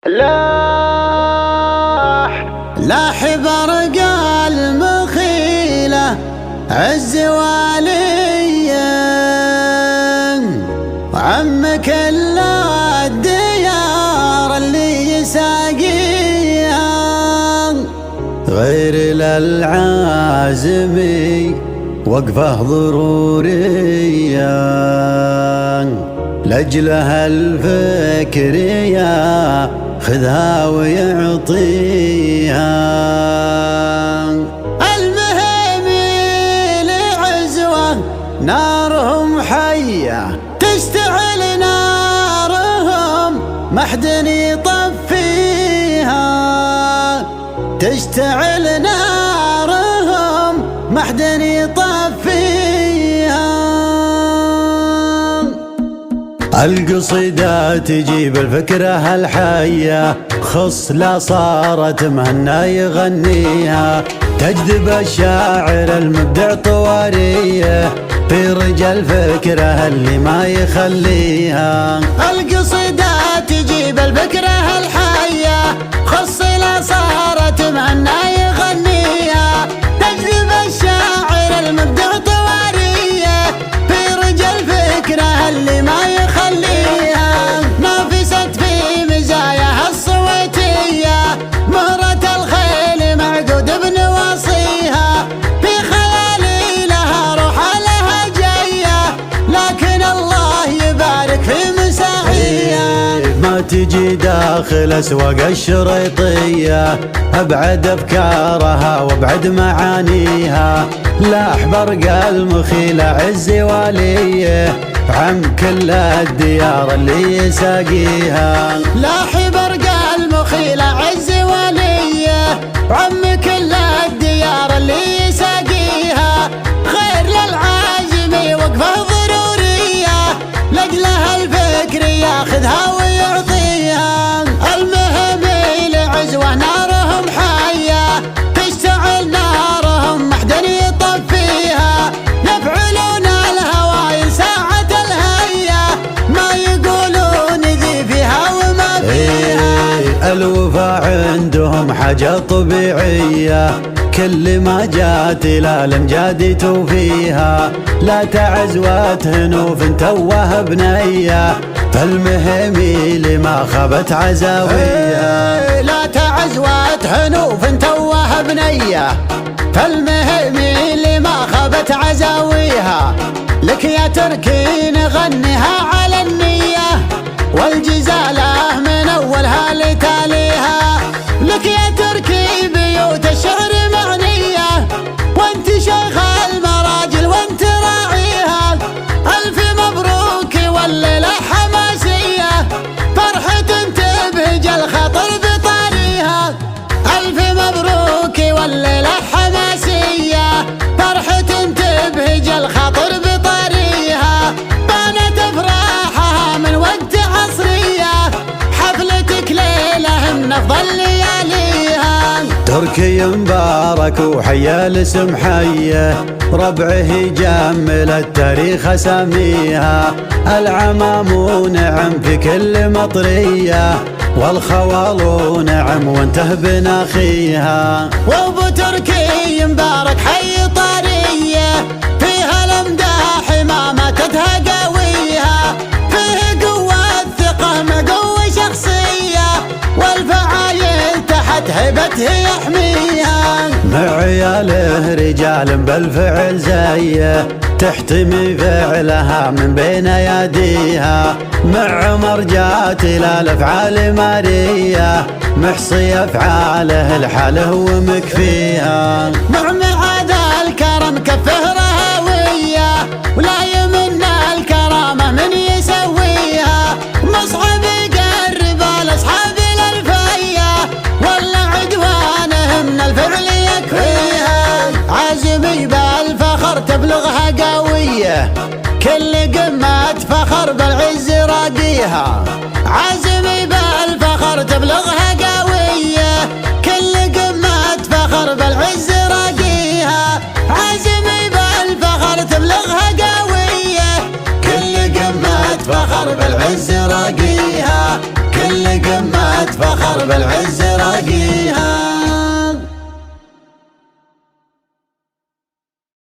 لاح برق المخيلة عز واليا وعمك الا الديار اللي يساقيها غير للعازمي وقفه ضرورية لأجلها الفكر يا خذها ويعطيها المهم لعزوة نارهم حية تشتعل نارهم ما حد يطفيها تشتعل نارهم ما حد يطفيها القصيدة تجيب الفكرة الحية خصلة صارت مهنا يغنيها تجذب الشاعر المبدع طواريه في رجال فكره اللي ما يخليها القصيدة تجيب الفكرة الحية خصلة صارت مهنا يغنيها تجذب الشاعر المبدع طواريه في رجال فكره اللي ما يخليها نافست في مزاياها الصوتية مهرة الخيل معقود بنواصيها في خيالي لها روح لها جاية لكن الله يبارك في مساعيها ما تجي داخل اسواق الشريطية ابعد افكارها وابعد معانيها لاح برق المخيلة عز واليه عم كل الديار اللي يساقيها لاح برق المخيلة عز واليه عم كل الديار اللي يساقيها غير للعازمي وقفه ضرورية لأجلها الفكر ياخذها ويعطيها المهم لعزوة نارهم حية تشتعل نارهم ما حد يطفيها يفعلون الهوايل ساعة الهية ما يقولون ذي فيها وما فيها الوفا عندهم حاجة طبيعية كل ما جات الامجاد توفيها لا تعز وتهنوف توه بنيه فالمهم لما خابت عزاويها لا تعز وتهنوف توه بنيه فالمهم لما خابت عزاويها لك يا تركي نغنيها على النية والجزالة من أولها لتاليها لك يا تركي بيوت الشعر معنية وانت شيخ المراجل وانت راعيها ألف مبروك والليلة حماسية فرحة تبهج الخطر بطاريها ألف مبروك والليلة حماسية فرحة تبهج الخطر بطاريها بانت افراحها من وقت عصرية حفلتك ليلة من افضل لياليها تركي مبارك وحيا الاسم حيه ربعه يجمل التاريخ اساميها العمام نعم في كل مطريه والخوال نعم وانته بناخيها وابو تركي مبارك حي طاريه فيها الامداح ما ماتتها قويها فيه قوة ثقة مقوي شخصية والفعايل تحت هيبته يحميها مع عياله رجال بالفعل زيه تحتمي فعلها من بين اياديها مع عمر جات الافعال ماريه محصي افعاله الحاله ومكفيها مع ذا الكرم كفه رهويه ولا يمنى الكرامه من يسويها مصعب يقرب الاصحاب الالفيه ولا عدوانه من الفعل يكفيها عازمي بالفخر تبلغها قويه كل قمة فخر بالعز راقيها عازمي بالفخر تبلغها قوية كل قمة فخر بالعز راقيها عازمي بالفخر تبلغها قوية كل قمة فخر بالعز راقيها كل قمة فخر بالعز راقيها.